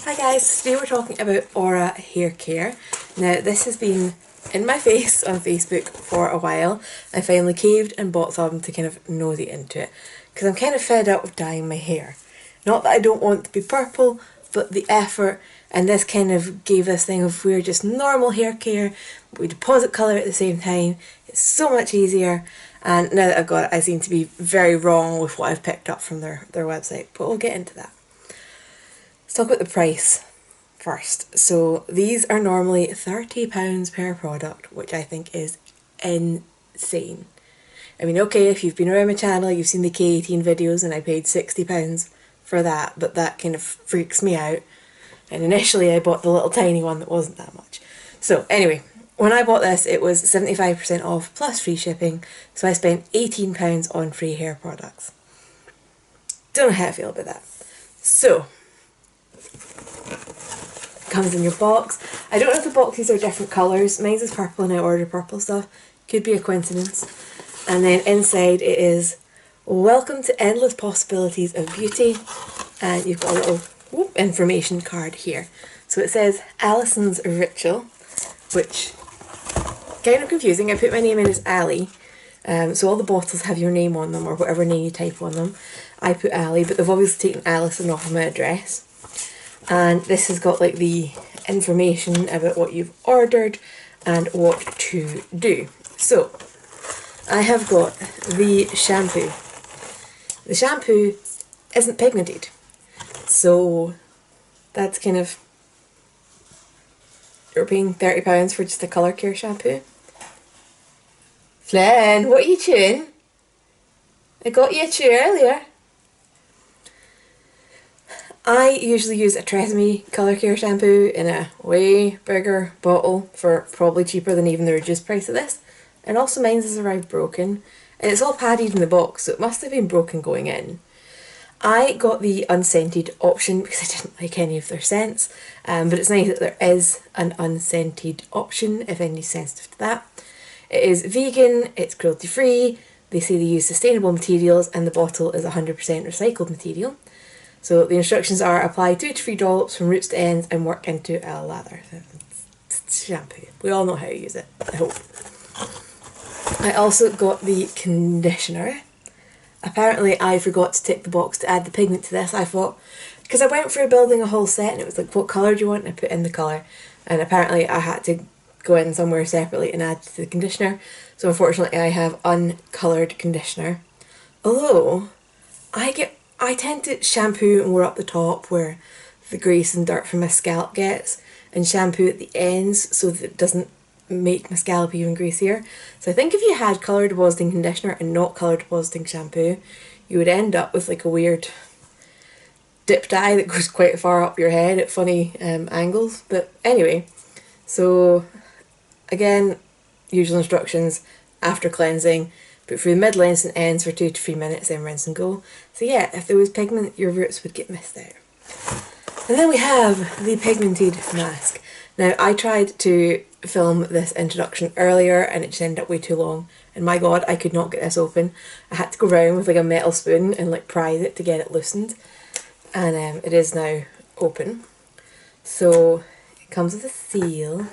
Hi guys, today we're talking about Aura Hair Care. Now this has been in my face on Facebook for a while. I finally caved and bought some to kind of nosy into it because I'm kind of fed up of dyeing my hair. Not that I don't want to be purple, but the effort, and this kind of gave this thing of we're just normal hair care, but we deposit colour at the same time. It's so much easier, and now that I've got it I seem to be very wrong with what I've picked up from their website, but we'll get into that. Let's talk about the price first. So these are normally £30 per product, which I think is insane. I mean, okay, if you've been around my channel, you've seen the K18 videos and I paid £60 for that, but that kind of freaks me out. And initially I bought the little tiny one that wasn't that much. So anyway, when I bought this, it was 75% off plus free shipping, so I spent £18 on free hair products. Don't know how I feel about that. So, comes in your box. I don't know if the boxes are different colours. Mine's is purple and I ordered purple stuff. Could be a coincidence. And then inside it is welcome to endless possibilities of beauty. And you've got a little information card here. So it says Alison's Ritual, which kind of confusing. I put my name in as Ali. So all the bottles have your name on them or whatever name you type on them. I put Ali, but they've obviously taken Alison off of my address. And this has got like the information about what you've ordered and what to do. So I have got the shampoo. The shampoo isn't pigmented, so that's kind of, you're paying £30 for just a colour care shampoo. Flynn, what are you chewing? I got you a chew earlier. I usually use a Tresemme colour care shampoo in a way bigger bottle for probably cheaper than even the reduced price of this. And also mine's has arrived broken. And it's all padded in the box, so it must have been broken going in. I got the unscented option because I didn't like any of their scents. But it's nice that there is an unscented option if anybody's sensitive to that. It is vegan, it's cruelty free, they say they use sustainable materials, and the bottle is 100% recycled material. So the instructions are apply 2 to 3 dollops from roots to ends and work into a lather. It's shampoo. We all know how to use it, I hope. I also got the conditioner. Apparently I forgot to tick the box to add the pigment to this. I thought, because I went through building a whole set and it was like, what colour do you want? And I put in the colour. And apparently I had to go in somewhere separately and add to the conditioner. So unfortunately I have uncoloured conditioner. Although, I tend to shampoo more up the top where the grease and dirt from my scalp gets, and shampoo at the ends so that it doesn't make my scalp even greasier. So I think if you had colour depositing conditioner and not colour depositing shampoo, you would end up with like a weird dip dye that goes quite far up your head at funny angles. But anyway, so again, usual instructions: after cleansing, put through the mid-lengths and ends for 2 to 3 minutes, then rinse and go. So yeah, if there was pigment, your roots would get missed out. And then we have the pigmented mask. Now I tried to film this introduction earlier and it just ended up way too long. And my god, I could not get this open. I had to go around with like a metal spoon and like prise it to get it loosened. And it is now open. So it comes with a seal.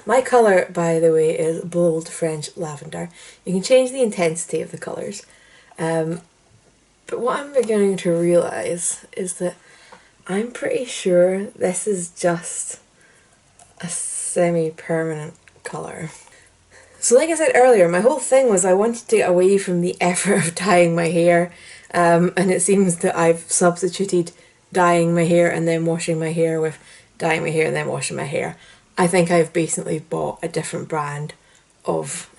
My colour, by the way, is Bold French Lavender. You can change the intensity of the colours. But what I'm beginning to realise is that I'm pretty sure this is just a semi-permanent colour. So like I said earlier, my whole thing was I wanted to get away from the effort of dyeing my hair. And it seems that I've substituted dyeing my hair and then washing my hair with dyeing my hair and then washing my hair. I think I've basically bought a different brand of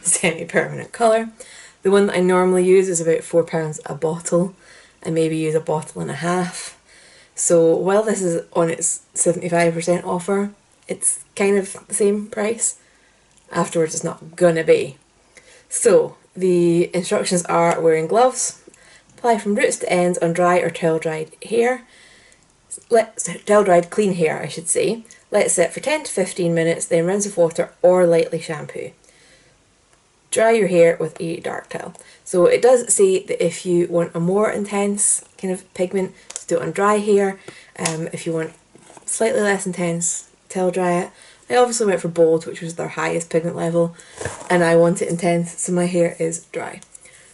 semi-permanent colour. The one that I normally use is about £4 a bottle. I maybe use a bottle and a half. So while this is on its 75% offer, it's kind of the same price. Afterwards it's not gonna be. So the instructions are wearing gloves, apply from roots to ends on dry or towel dried hair. Towel dried clean hair, I should say. Let it sit for 10 to 15 minutes, then rinse with water or lightly shampoo. Dry your hair with a dark towel. So it does say that if you want a more intense kind of pigment, do it on dry hair. If you want slightly less intense till dry it. I obviously went for bold, which was their highest pigment level, and I want it intense, so my hair is dry.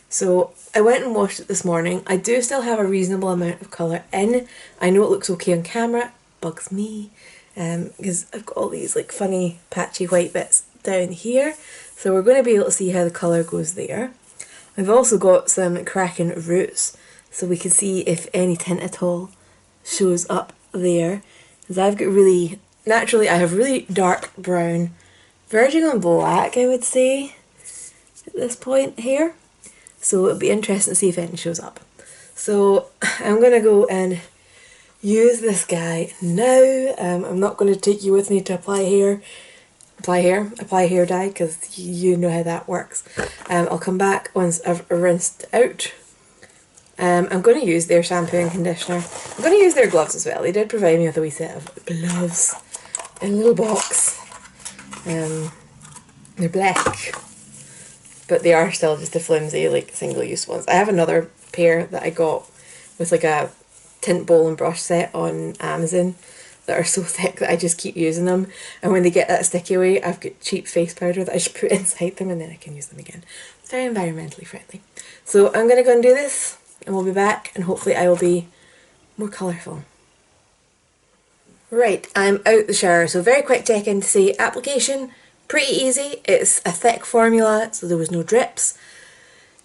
So I went and washed it this morning. I do still have a reasonable amount of colour in. I know it looks okay on camera, bugs me, because I've got all these like funny patchy white bits down here. So we're going to be able to see how the colour goes there. I've also got some Kraken roots, so we can see if any tint at all shows up there. Because I've got really, naturally I have really dark brown, verging on black I would say, at this point here. So it'll be interesting to see if anything shows up. So I'm going to go and use this guy now. I'm not going to take you with me to apply hair dye, because you know how that works. I'll come back once I've rinsed out. I'm going to use their shampoo and conditioner. I'm going to use their gloves as well. They did provide me with a wee set of gloves in a little box. They're black, but they are still just the flimsy, like, single-use ones. I have another pair that I got with like a tint bowl and brush set on Amazon that are so thick that I just keep using them, and when they get that sticky away, I've got cheap face powder that I just put inside them and then I can use them again. It's very environmentally friendly. So I'm going to go and do this, and we'll be back, and hopefully I will be more colourful. Right, I'm out the shower, so very quick check-in to say application, pretty easy. It's a thick formula, so there was no drips.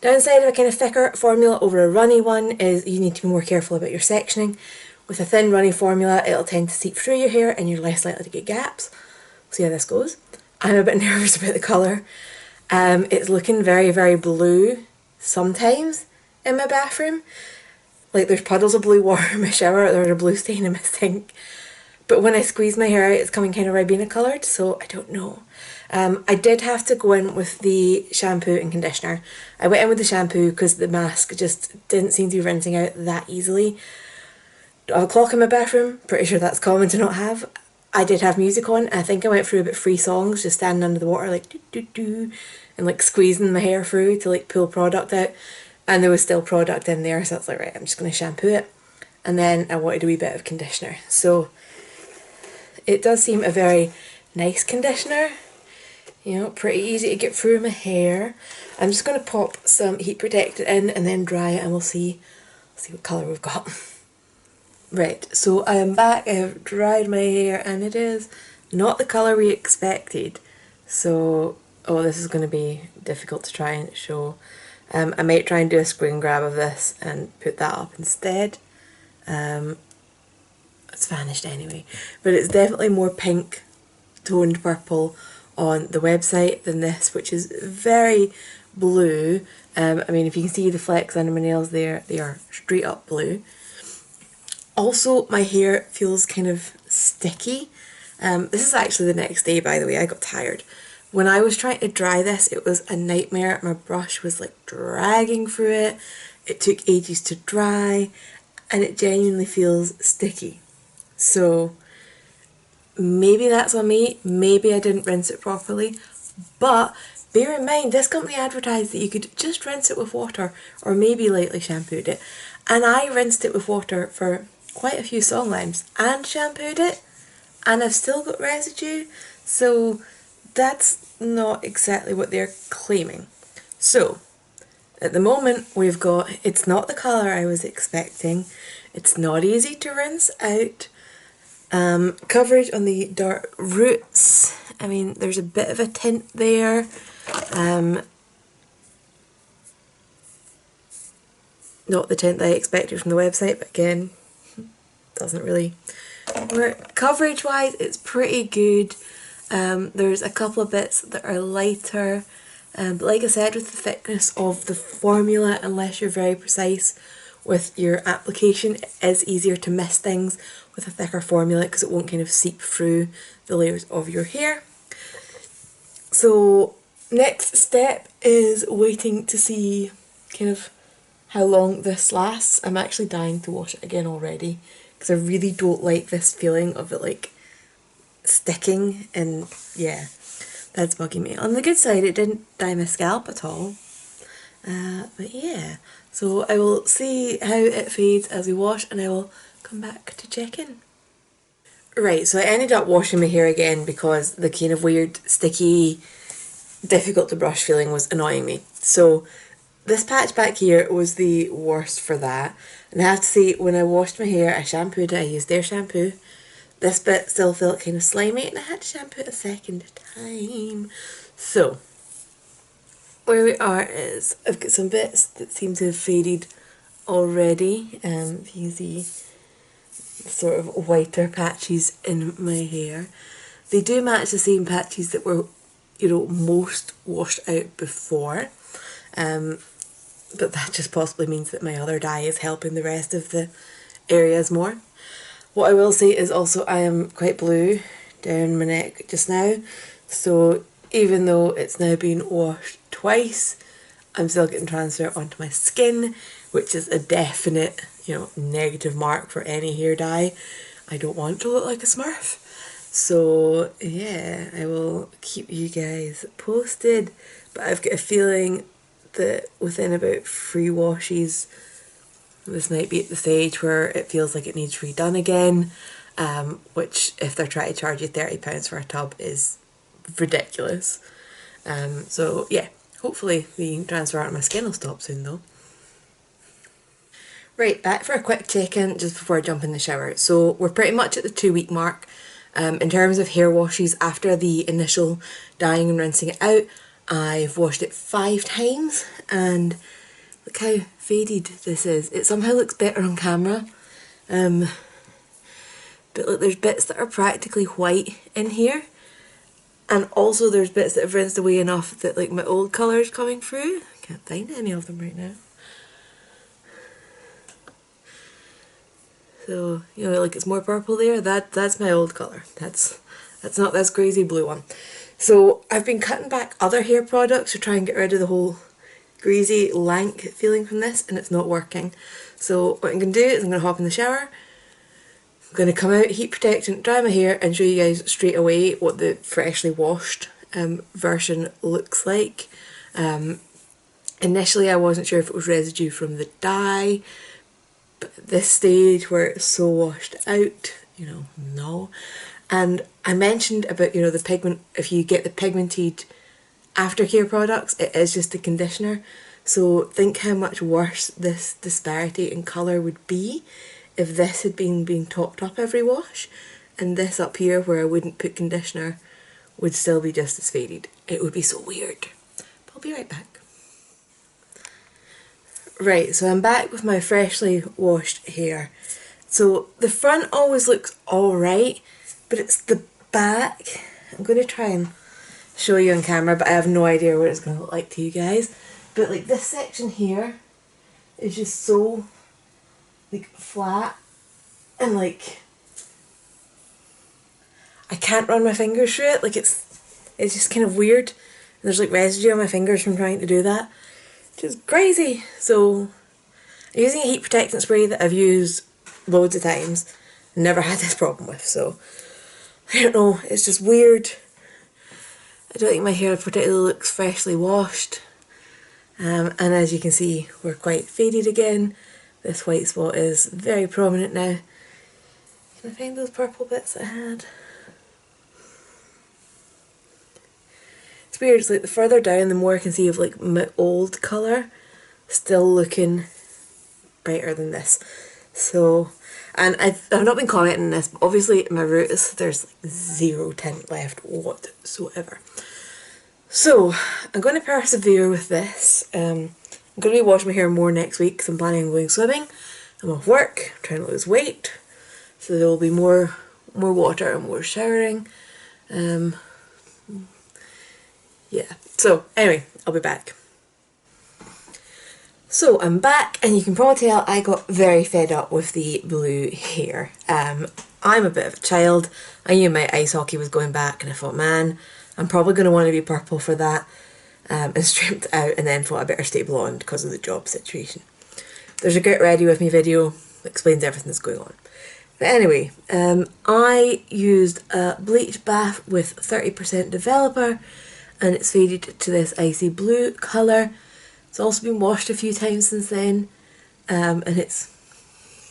Downside of a kind of thicker formula over a runny one is you need to be more careful about your sectioning. With a thin runny formula, it'll tend to seep through your hair and you're less likely to get gaps. See how this goes. I'm a bit nervous about the colour. It's looking very, very blue sometimes in my bathroom. Like there's puddles of blue water in my shower, there's a blue stain in my sink. But when I squeeze my hair out, it's coming kind of Ribena coloured, so I don't know. I did have to go in with the shampoo and conditioner. I went in with the shampoo because the mask just didn't seem to be rinsing out that easily. I have a clock in my bathroom, pretty sure that's common to not have. I did have music on. I think I went through about 3 songs just standing under the water like doo doo doo and like squeezing my hair through to like pull product out, and there was still product in there, so I was like, right, I'm just going to shampoo it, and then I wanted a wee bit of conditioner. So it does seem a very nice conditioner, you know, pretty easy to get through my hair. I'm just going to pop some heat protectant in and then dry it, and we'll see what colour we've got. Right, so I am back. I have dried my hair and it is not the colour we expected. So, oh, this is going to be difficult to try and show. I might try and do a screen grab of this and put that up instead. It's vanished anyway. But it's definitely more pink toned purple on the website than this, which is very blue. I mean, if you can see the flecks under my nails there, they are straight up blue. Also, my hair feels kind of sticky. This is actually the next day, by the way. I got tired. When I was trying to dry this, it was a nightmare. My brush was like dragging through it. It took ages to dry, and it genuinely feels sticky. So maybe that's on me. Maybe I didn't rinse it properly. But bear in mind, this company advertised that you could just rinse it with water or maybe lightly shampooed it. And I rinsed it with water for quite a few song lengths and shampooed it, and I've still got residue, so that's not exactly what they're claiming. So at the moment we've got, it's not the colour I was expecting, it's not easy to rinse out. Coverage on the dark roots, I mean there's a bit of a tint there. Not the tint that I expected from the website, but again, doesn't really work. Coverage wise, it's pretty good. There's a couple of bits that are lighter, but like I said, with the thickness of the formula, unless you're very precise with your application, it is easier to miss things with a thicker formula because it won't kind of seep through the layers of your hair. So next step is waiting to see kind of how long this lasts. I'm actually dying to wash it again already because I really don't like this feeling of it like sticking, and yeah, that's bugging me. On the good side, it didn't dye my scalp at all, but yeah, so I will see how it fades as we wash and I will come back to check in. Right, so I ended up washing my hair again because the kind of weird, sticky, difficult to brush feeling was annoying me. So this patch back here was the worst for that. And I have to say, when I washed my hair, I shampooed it, I used their shampoo. This bit still felt kind of slimy and I had to shampoo it a second time. So, where we are is, I've got some bits that seem to have faded already. If you can see sort of whiter patches in my hair. They do match the same patches that were, you know, most washed out before. But that just possibly means that my other dye is helping the rest of the areas more. What I will say is also I am quite blue down my neck just now. So even though it's now been washed twice, I'm still getting transfer onto my skin, which is a definite, you know, negative mark for any hair dye. I don't want to look like a Smurf. So yeah, I will keep you guys posted. But I've got a feeling that within about 3 washes, this might be at the stage where it feels like it needs redone again, which if they're trying to charge you £30 for a tub is ridiculous. So yeah, hopefully the transfer on my skin will stop soon though. Right, back for a quick check-in just before I jump in the shower. So we're pretty much at the 2-week mark. In terms of hair washes, after the initial dyeing and rinsing it out, I've washed it 5 times and look how faded this is. It somehow looks better on camera. But look, there's bits that are practically white in here. And also there's bits that have rinsed away enough that like my old colour is coming through. I can't find any of them right now. So, you know, like it's more purple there. That's my old colour. That's not this crazy blue one. So I've been cutting back other hair products to try and get rid of the whole greasy, lank feeling from this, and it's not working. So what I'm going to do is I'm going to hop in the shower. I'm going to come out, heat protectant, dry my hair and show you guys straight away what the freshly washed version looks like. Initially I wasn't sure if it was residue from the dye, but at this stage where it's so washed out, you know, no. And I mentioned about, you know, the pigment, if you get the pigmented aftercare products, it is just a conditioner. So think how much worse this disparity in colour would be if this had been being topped up every wash, and this up here where I wouldn't put conditioner would still be just as faded. It would be so weird. But I'll be right back. Right, so I'm back with my freshly washed hair. So the front always looks alright, but it's the back. I'm going to try and show you on camera, but I have no idea what it's going to look like to you guys. But like this section here is just so like flat and like I can't run my fingers through it. Like it's just kind of weird. And there's like residue on my fingers from trying to do that, which is crazy. So I'm using a heat protectant spray that I've used loads of times and never had this problem with. So I don't know, it's just weird. I don't think my hair particularly looks freshly washed. And as you can see, we're quite faded again. This white spot is very prominent now. Can I find those purple bits I had? It's weird, it's like the further down the more I can see of like my old colour still looking brighter than this. So, and I've not been commenting on this, but obviously my roots, there's like zero tint left whatsoever. So, I'm going to persevere with this. I'm going to be washing my hair more next week because I'm planning on going swimming. I'm off work, I'm trying to lose weight. So there will be more water and more showering. Yeah, so anyway, I'll be back. So I'm back, and you can probably tell I got very fed up with the blue hair. I'm a bit of a child. I knew my ice hockey was going back and I thought, man, I'm probably going to want to be purple for that, and stripped out, and then thought I better stay blonde because of the job situation. There's a Get Ready With Me video that explains everything that's going on. But anyway, I used a bleach bath with 30% developer, and it's faded to this icy blue colour. It's also been washed a few times since then, and it's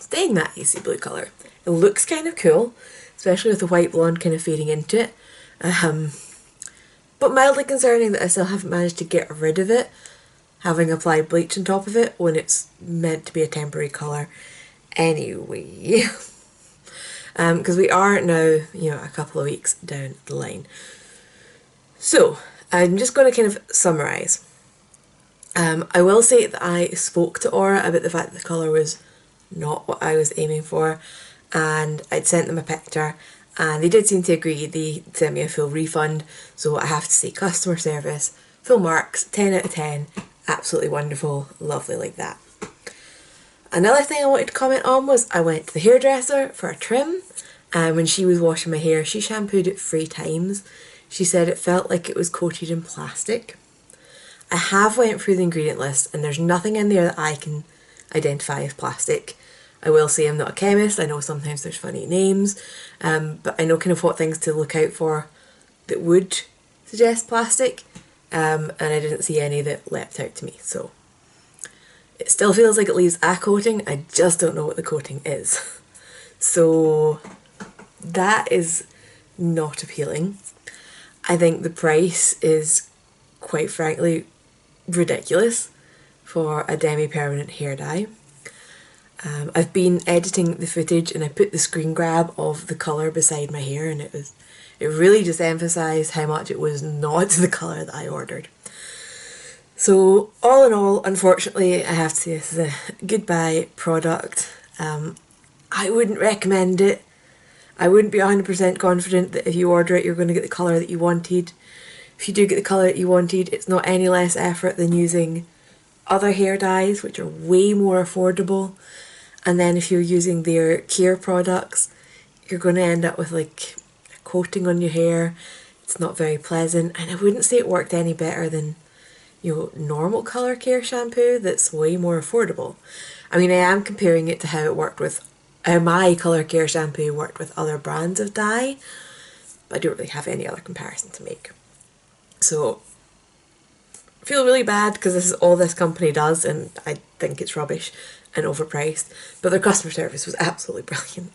staying that icy blue colour. It looks kind of cool, especially with the white blonde kind of fading into it. But mildly concerning that I still haven't managed to get rid of it, having applied bleach on top of it when it's meant to be a temporary colour anyway. Because we are now, a couple of weeks down the line. So, I'm just going to kind of summarise. I will say that I spoke to Aura about the fact that the colour was not what I was aiming for, and I'd sent them a picture, and they did seem to agree. They sent me a full refund, so I have to say customer service, full marks, 10 out of 10, absolutely wonderful, lovely like that. Another thing I wanted to comment on was I went to the hairdresser for a trim, and when she was washing my hair, she shampooed it 3 times. She said it felt like it was coated in plastic. I have went through the ingredient list and there's nothing in there that I can identify as plastic. I will say I'm not a chemist, I know sometimes there's funny names, but I know kind of what things to look out for that would suggest plastic, and I didn't see any that leapt out to me, so it still feels like it leaves a coating, I just don't know what the coating is. So that is not appealing. I think the price is, quite frankly, ridiculous for a demi-permanent hair dye. I've been editing the footage and I put the screen grab of the colour beside my hair, and it really just emphasised how much it was not the colour that I ordered. So all in all, unfortunately, I have to say this is a goodbye product. I wouldn't recommend it. I wouldn't be 100% confident that if you order it you're going to get the colour that you wanted. If you do get the colour that you wanted, it's not any less effort than using other hair dyes, which are way more affordable. And then if you're using their care products, you're going to end up with like a coating on your hair. It's not very pleasant, and I wouldn't say it worked any better than, normal colour care shampoo that's way more affordable. I mean, I am comparing it to how my colour care shampoo worked with other brands of dye, but I don't really have any other comparison to make. So, I feel really bad because this is all this company does and I think it's rubbish and overpriced, but their customer service was absolutely brilliant.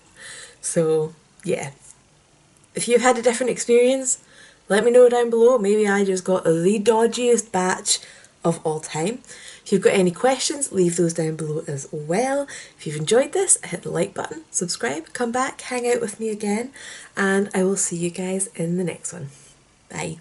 So, yeah. If you've had a different experience, let me know down below. Maybe I just got the dodgiest batch of all time. If you've got any questions, leave those down below as well. If you've enjoyed this, hit the like button, subscribe, come back, hang out with me again, and I will see you guys in the next one. Bye.